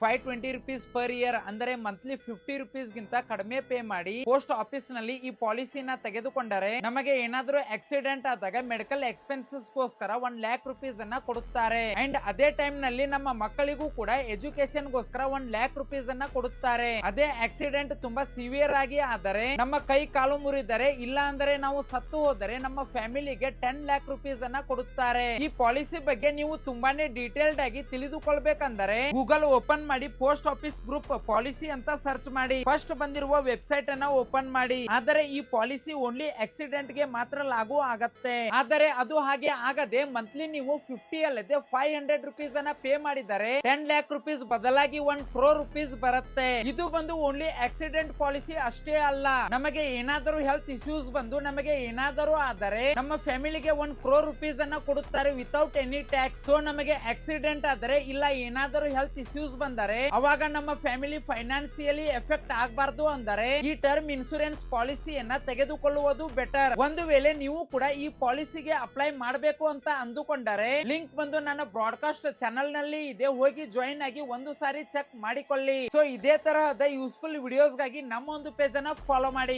520 rupees per year ಅಂದರೆ monthly 50 rupees ಗಿಂತ ಕಡಿಮೆ ಪೇ ಮಾಡಿ ಪೋಸ್ಟ್ ಆಫೀಸ್ ನಲ್ಲಿ ಈ ಪಾಲಿಸಿನ ತೆಗೆದುಕೊಂಡರೆ ನಮಗೆ ಏನಾದರೂ ಆಕ್ಸಿಡೆಂಟ್ ಆದಾಗ ಮೆಡಿಕಲ್ ಎಕ್ಸ್ಪೆನ್ಸಸ್ ಗೋಸ್ಕರ 1 lakh rupees ಅನ್ನ ಕೊಡುತ್ತಾರೆ. ಅಂಡ್ ಅದೇ ಟೈಮ್ ನಲ್ಲಿ ನಮ್ಮ ಮಕ್ಕಳಿಗೂ ಕೂಡ ಎಜುಕೇಶನ್ ಗೋಸ್ಕರ 1 lakh rupees ಅನ್ನ ಕೊಡುತ್ತಾರೆ. ಅದೇ ಆಕ್ಸಿಡೆಂಟ್ ತುಂಬಾ ಸಿವಿಯರ್ ಆಗಿ ಆದರೆ ನಮ್ಮ ಕೈ ಕಾಲು ಮುರಿದರೆ ಇಲ್ಲ ಅಂದರೆ ನಾವು ಸತ್ತು ಹೋದರೆ ನಮ್ಮ ಫ್ಯಾಮಿಲಿಗೆ 10 lakh rupees ಅನ್ನ ಕೊಡುತ್ತಾರೆ. ಈ ಪಾಲಿಸಿ ಬಗ್ಗೆ ನೀವು ತುಂಬಾನೇ ಡೀಟೇಲ್ಡ್ ಆಗಿ ತಿಳಿದುಕೊಳ್ಬೇಕಂದರೆ ಗೂಗಲ್ ಓಪನ್ ಮಾಡಿ ಪೋಸ್ಟ್ ಆಫೀಸ್ ಗ್ರೂಪ್ ಪಾಲಿಸಿ ಅಂತ ಸರ್ಚ್ ಮಾಡಿ ಫಸ್ಟ್ ಬಂದಿರುವ ವೆಬ್ಸೈಟ್ ಅನ್ನ ಓಪನ್ ಮಾಡಿ. ಆದರೆ ಈ ಪಾಲಿಸಿ ಓನ್ಲಿ ಆಕ್ಸಿಡೆಂಟ್ ಗೆ ಮಾತ್ರ ಲಾಗೂ ಆಗತ್ತೆ. ಆದರೆ ಅದು ಹಾಗೆ ಆಗದೆ ಮಂತ್ಲಿ ನೀವು 50 ಅಲ್ಲದೆ 500 rupees ಅನ್ನ ಪೇ ಮಾಡಿದರೆ 10 lakh rupees ಬದಲಾಗಿ 1 crore rupees ಬರುತ್ತೆ. ಇದು ಬಂದು ಓನ್ಲಿ ಆಕ್ಸಿಡೆಂಟ್ ಪಾಲಿಸಿ ಅಷ್ಟೇ ಅಲ್ಲ, ನಮಗೆ ಏನಾದರೂ ಹೆಲ್ತ್ ಇಶ್ಯೂಸ್ ಬಂದು ನಮಗೆ ಏನಾದರೂ ಆದರೆ ನಮ್ಮ ಫ್ಯಾಮಿಲಿಗೆ 1 crore rupees ಅನ್ನ ಕೊಡುತ್ತಾರೆ ವಿತೌಟ್ ಎನಿ ಟ್ಯಾಕ್ಸ್. ಸೊ ನಮಗೆ ಆಕ್ಸಿಡೆಂಟ್ ಆದರೆ ಇಲ್ಲ ಏನಾದರೂ ಹೆಲ್ತ್ ಇಶ್ಯೂಸ್ ಬಂದರೆ ಅವಾಗ ನಮ್ಮ ಫ್ಯಾಮಿಲಿ ಫೈನಾನ್ಸಿಯಲಿ ಎಫೆಕ್ಟ್ ಆಗಬಾರ್ದು ಅಂದರೆ ಈ ಟರ್ಮ್ ಇನ್ಸೂರೆನ್ಸ್ ಪಾಲಿಸಿಯನ್ನ ತೆಗೆದುಕೊಳ್ಳುವುದು ಬೆಟರ್. ಒಂದು ವೇಳೆ ನೀವು ಕೂಡ ಈ ಪಾಲಿಸಿಗೆ ಅಪ್ಲೈ ಮಾಡಬೇಕು ಅಂತ ಅಂದುಕೊಂಡರೆ ಲಿಂಕ್ ಬಂದು ನನ್ನ ಬ್ರಾಡ್ಕಾಸ್ಟ್ ಚಾನೆಲ್ ನಲ್ಲಿ ಇದೆ, ಹೋಗಿ ಜಾಯಿನ್ ಆಗಿ ಒಂದು ಸಾರಿ ಚೆಕ್ ಮಾಡಿಕೊಳ್ಳಿ. ಸೊ ಇದೇ ತರಹದ ಯೂಸ್ಫುಲ್ ವಿಡಿಯೋಸ್ ಗಾಗಿ ನಮ್ಮ ಒಂದು ಪೇಜ್ ಅನ್ನ ಫಾಲೋ ಮಾಡಿ.